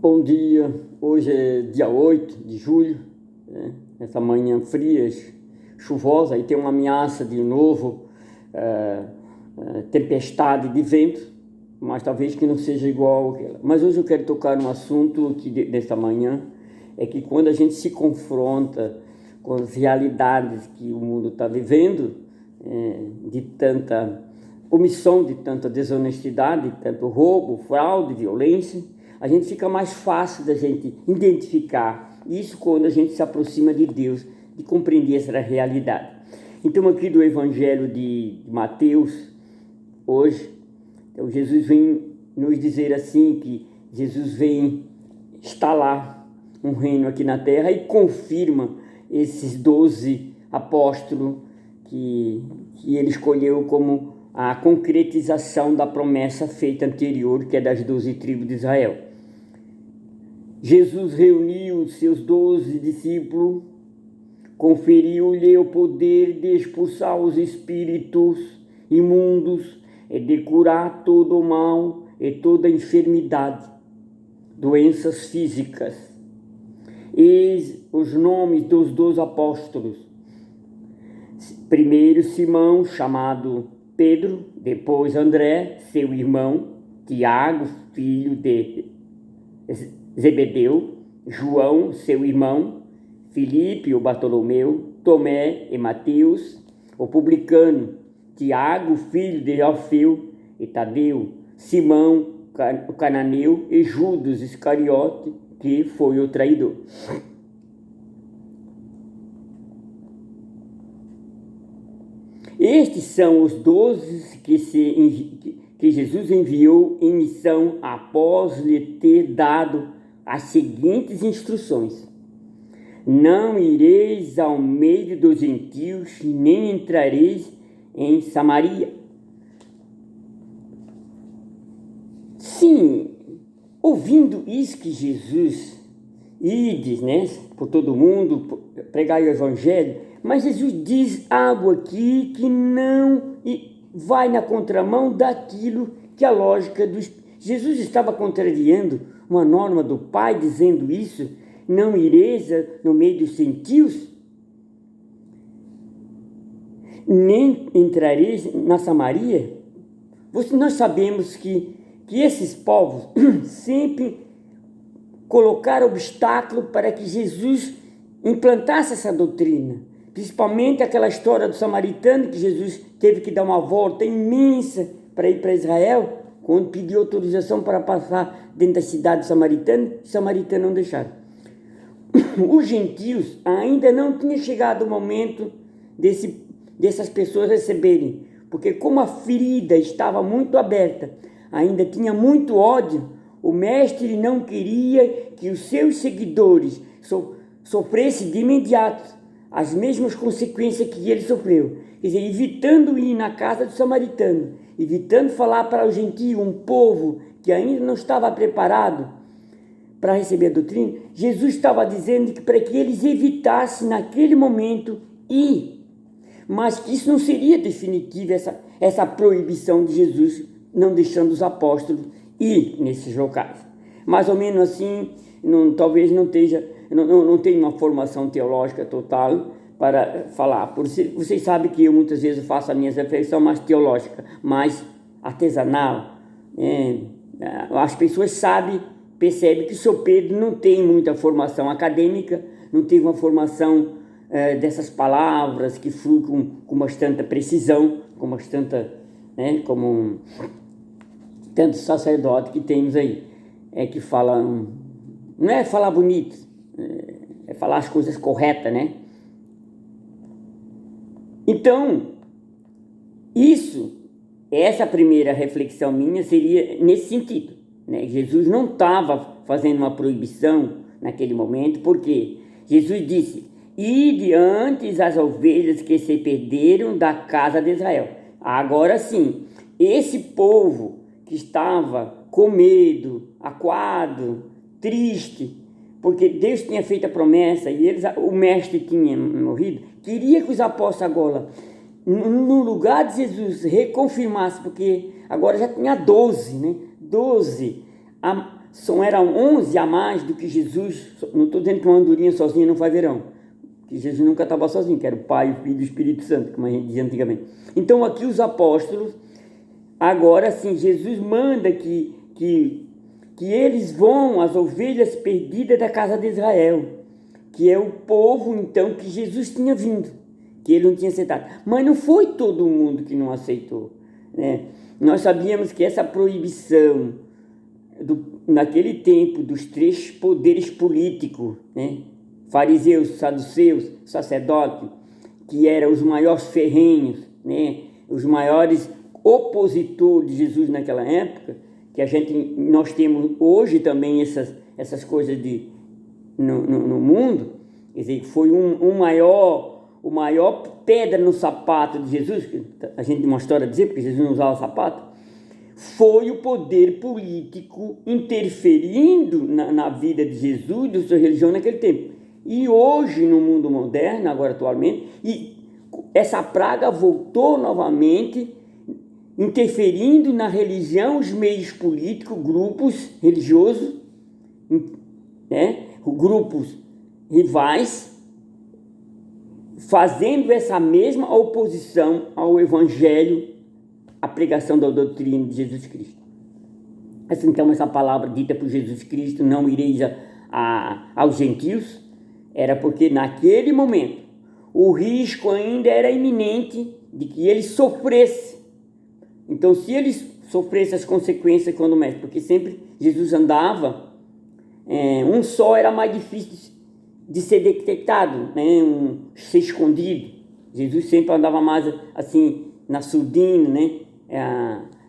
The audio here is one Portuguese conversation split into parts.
Bom dia, hoje é dia 8 de julho, né? Essa manhã fria, chuvosa, e tem uma ameaça de novo, tempestade de vento, mas talvez que não seja igual àquela. Mas hoje eu quero tocar num assunto que desta manhã, é que quando a gente se confronta com as realidades que o mundo está vivendo, de tanta omissão, de tanta desonestidade, de tanto roubo, fraude, violência, a gente fica mais fácil da gente identificar isso quando a gente se aproxima de Deus, de compreender essa realidade. Então aqui do Evangelho de Mateus, hoje, então Jesus vem nos dizer assim, que Jesus vem instalar um reino aqui na terra e confirma esses 12 apóstolos que ele escolheu como a concretização da promessa feita anterior, que é das 12 tribos de Israel. Jesus reuniu os seus 12 discípulos, conferiu-lhe o poder de expulsar os espíritos imundos e de curar todo o mal e toda enfermidade, doenças físicas. Eis os nomes dos 12 apóstolos. Primeiro Simão, chamado Pedro, depois André, seu irmão, Tiago, filho de Zebedeu, João, seu irmão, Filipe, o Bartolomeu, Tomé e Mateus, o publicano, Tiago, filho de Alfeu e Tadeu, Simão, o cananeu e Judas Iscariote, que foi o traidor. Estes são os 12 que Jesus enviou em missão após lhe ter dado as seguintes instruções: não ireis ao meio dos gentios, nem entrareis em Samaria. Sim, ouvindo isso que Jesus ides, né, por todo mundo, pregar o Evangelho, mas Jesus diz algo aqui que não vai na contramão daquilo que a lógica do... Jesus estava contrariando uma norma do Pai, dizendo isso: não ireis no meio dos gentios, nem entrareis na Samaria. Nós sabemos que esses povos sempre colocaram obstáculo para que Jesus implantasse essa doutrina, principalmente aquela história do samaritano, que Jesus teve que dar uma volta imensa para ir para Israel, quando pediu autorização para passar dentro da cidade samaritana, os samaritanos não deixaram. Os gentios ainda não tinha chegado o momento dessas pessoas receberem, porque como a ferida estava muito aberta, ainda tinha muito ódio, o mestre não queria que os seus seguidores sofressem de imediato as mesmas consequências que ele sofreu. Quer dizer, evitando ir na casa do samaritano, evitando falar para o gentio, um povo que ainda não estava preparado para receber a doutrina, Jesus estava dizendo que para que eles evitassem naquele momento ir, mas que isso não seria definitivo, essa proibição de Jesus, não deixando os apóstolos ir nesses locais. Mais ou menos assim, talvez não tenha uma formação teológica total para falar. Vocês sabem que eu muitas vezes faço as minhas reflexões mais teológicas, mais artesanal. As pessoas percebem que o seu Pedro não tem muita formação acadêmica, não tem uma formação dessas palavras que fluem com bastante precisão, com bastante, como tanto sacerdote que temos aí, que falam, não é falar bonito, é falar as coisas corretas, né? Então, essa primeira reflexão minha seria nesse sentido, né? Jesus não estava fazendo uma proibição naquele momento, porque Jesus disse: ide antes as ovelhas que se perderam da casa de Israel. Agora sim, esse povo que estava com medo, acuado, triste, porque Deus tinha feito a promessa e o mestre tinha morrido, queria que os apóstolos agora, no lugar de Jesus, reconfirmasse, porque agora já tinha 12, né? 12 eram 11 a mais do que Jesus. Não estou dizendo que uma andorinha sozinha não faz verão, que Jesus nunca estava sozinho, que era o Pai, o Filho e o Espírito Santo, como a gente dizia antigamente. Então aqui os apóstolos, agora sim, Jesus manda que eles vão às ovelhas perdidas da casa de Israel, que é o povo então que Jesus tinha vindo, que ele não tinha aceitado. Mas não foi todo mundo que não aceitou, né? Nós sabíamos que essa proibição naquele tempo dos 3 poderes políticos, né? Fariseus, saduceus, sacerdotes, que eram os maiores ferrenhos, né? Os maiores opositores de Jesus naquela época, que nós temos hoje também essas coisas no mundo. Quer dizer, foi o maior pedra no sapato de Jesus, que a gente tem uma história a dizer, porque Jesus não usava sapato, foi o poder político interferindo na vida de Jesus e da sua religião naquele tempo. E hoje, no mundo moderno, agora atualmente, essa praga voltou novamente, interferindo na religião, os meios políticos, grupos religiosos, né? Grupos rivais, fazendo essa mesma oposição ao Evangelho, à pregação da doutrina de Jesus Cristo. Então, essa palavra dita por Jesus Cristo, não ireis aos gentios, era porque naquele momento o risco ainda era iminente de que ele sofresse. Então, se ele sofresse as consequências quando mestre, porque sempre Jesus andava, um só era mais difícil de ser detectado, né? Ser escondido. Jesus sempre andava mais assim, na surdina, né?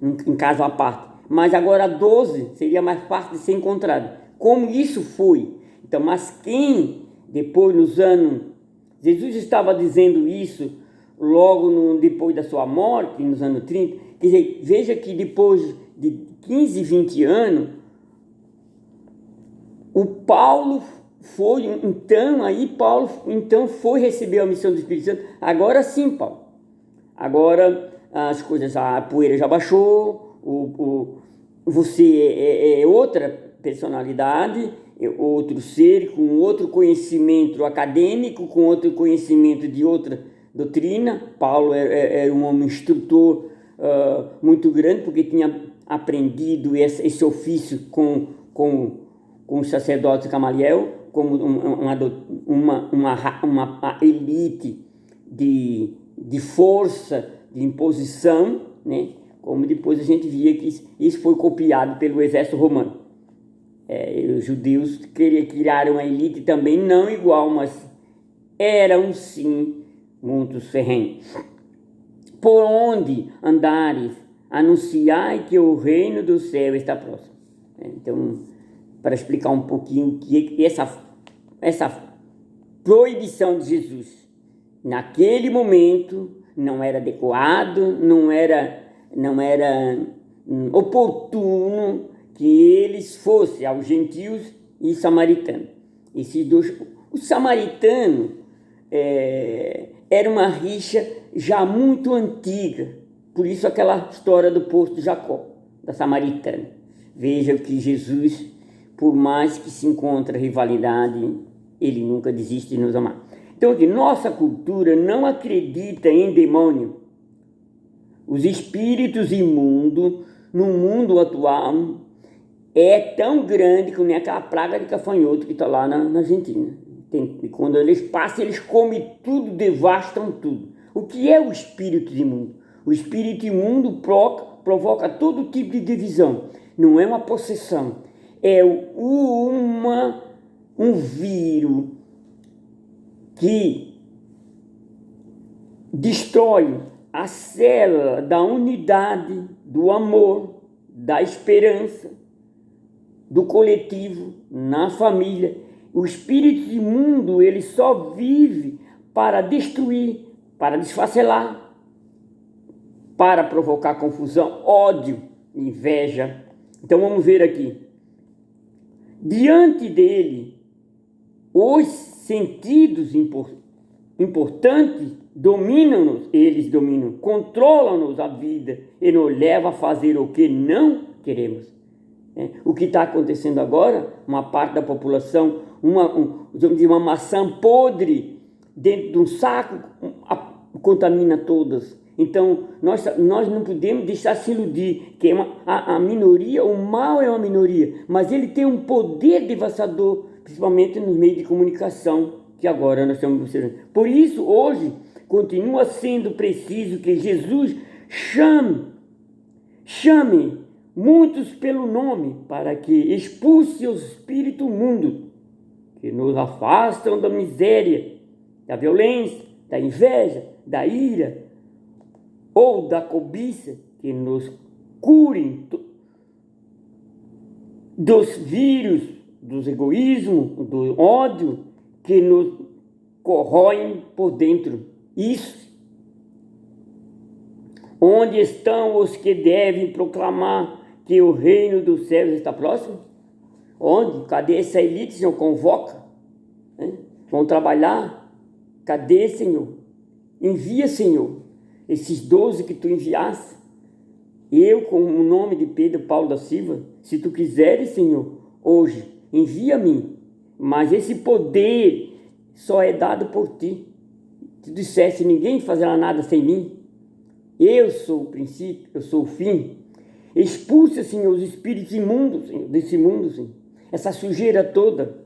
Em caso à parte. Mas agora 12 seria mais fácil de ser encontrado. Como isso foi? Então, mas quem depois nos anos... Jesus estava dizendo isso logo depois da sua morte, nos anos 30. Quer dizer, veja que depois de 15, 20 anos, o Paulo foi, Paulo foi receber a missão do Espírito Santo. Agora sim, Paulo. Agora as coisas, a poeira já baixou, você é outra personalidade, outro ser, com outro conhecimento acadêmico, com outro conhecimento de outra doutrina. Paulo era um homem instrutor muito grande, porque tinha aprendido esse ofício com o sacerdote Gamaliel, como uma elite de força, de imposição, né? Como depois a gente via que isso foi copiado pelo exército romano. Os judeus criaram uma elite também não igual, mas eram sim muitos ferrenhos. Por onde andares, anunciai que o reino do céu está próximo. Então, para explicar um pouquinho que essa proibição de Jesus naquele momento não era adequado, não era oportuno que eles fossem aos gentios e samaritanos. Esses dois, o samaritano era uma rixa já muito antiga, por isso aquela história do poço de Jacó, da samaritana. Veja que Jesus, por mais que se encontre rivalidade, ele nunca desiste de nos amar. Então, aqui, nossa cultura não acredita em demônio. Os espíritos imundos, no mundo atual, é tão grande que nem aquela praga de gafanhoto que está lá na Argentina. E quando eles passam, eles comem tudo, devastam tudo. O que é o espírito imundo? O espírito imundo provoca todo tipo de divisão. Não é uma possessão. É um vírus que destrói a célula da unidade, do amor, da esperança, do coletivo, na família. O espírito imundo, ele só vive para destruir, para desfacelar, para provocar confusão, ódio, inveja. Então vamos ver aqui. Diante dele, os sentidos importantes eles dominam, controlam-nos a vida e nos levam a fazer o que não queremos. O que está acontecendo agora, uma parte da população, uma maçã podre dentro de um saco, contamina todas. Então, nós não podemos deixar se iludir que a minoria, o mal é uma minoria, mas ele tem um poder devastador, principalmente nos meios de comunicação, que agora nós estamos observando. Por isso, hoje, continua sendo preciso que Jesus chame muitos pelo nome, para que expulse o espírito imundo, que nos afastam da miséria, da violência, da inveja, da ira, ou da cobiça, que nos curem dos vírus, dos egoísmos, do ódio, que nos corroem por dentro. Isso. Onde estão os que devem proclamar que o reino dos céus está próximo? Onde? Cadê essa elite, Senhor? Convoca. Vão trabalhar? Cadê, Senhor? Envia, Senhor, esses 12 que tu enviaste. Eu, com o nome de Pedro Paulo da Silva, se tu quiseres, Senhor, hoje, envia-me. Mas esse poder só é dado por ti. Tu disseste, ninguém fará nada sem mim. Eu sou o princípio, eu sou o fim. Expulsa, Senhor, os espíritos imundos, Senhor, desse mundo, Senhor. Essa sujeira toda.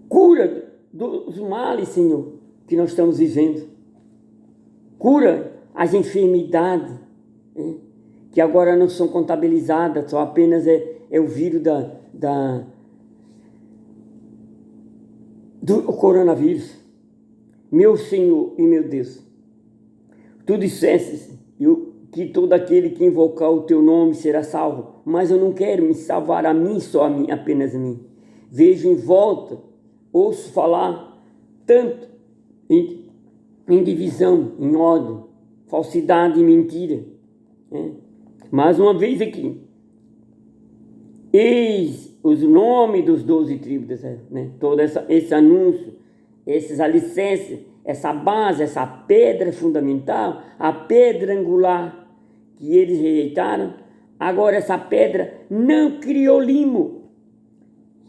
Cura dos males, Senhor, que nós estamos vivendo. Cura as enfermidades, que agora não são contabilizadas, só apenas é o vírus do coronavírus. Meu Senhor e meu Deus, tu disseste que todo aquele que invocar o teu nome será salvo, mas eu não quero me salvar a mim, só a mim, apenas a mim. Vejo em volta, ouço falar tanto em divisão, em ódio, falsidade e mentira. Mais uma vez aqui, eis os nomes dos 12 tribos, todo esse anúncio, esses alicerces, essa base, essa pedra fundamental, a pedra angular que eles rejeitaram. Agora essa pedra não criou limo,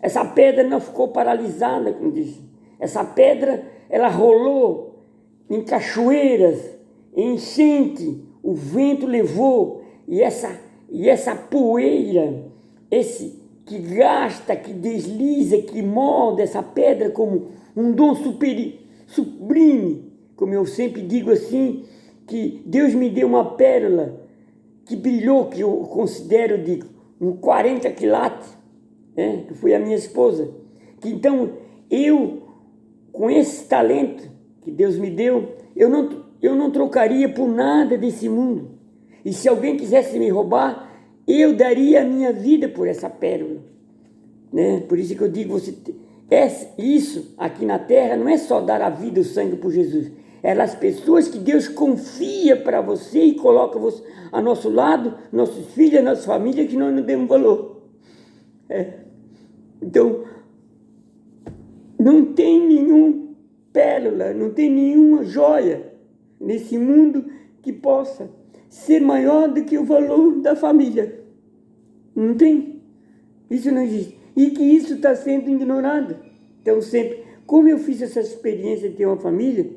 essa pedra não ficou paralisada, como disse. Essa pedra, ela rolou em cachoeiras, em enchente, o vento levou, e essa poeira, esse que gasta, que desliza, que molda essa pedra como um dom sublime, como eu sempre digo assim, que Deus me deu uma pérola que brilhou, que eu considero de 40 quilates, que foi a minha esposa. Que então eu, com esse talento que Deus me deu, eu não trocaria por nada desse mundo. E se alguém quisesse me roubar, eu daria a minha vida por essa pérola. Por isso que eu digo, isso aqui na terra não é só dar a vida, o sangue por Jesus. É as pessoas que Deus confia para você e coloca você a nosso lado, nossos filhos, nossa família, que nós não demos valor. Então, não tem nenhuma pérola, não tem nenhuma joia nesse mundo que possa ser maior do que o valor da família. Não tem. Isso não existe. E que isso está sendo ignorado. Então, sempre, como eu fiz essa experiência de ter uma família,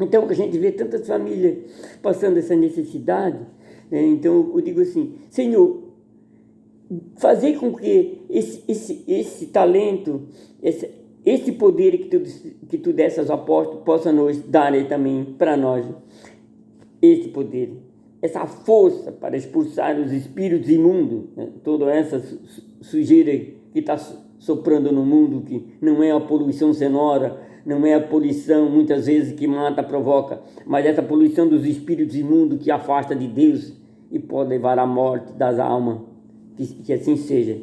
então a gente vê tantas famílias passando essa necessidade, então eu digo assim, Senhor, fazer com que esse talento, esse poder que tu desse aos apóstolos, possa nos dar também para nós, esse poder, essa força para expulsar os espíritos imundos, toda essa sujeira que está soprando no mundo, que não é a poluição sonora, não é a poluição muitas vezes que mata, provoca, mas essa poluição dos espíritos imundos que afasta de Deus e pode levar à morte das almas. Que assim seja.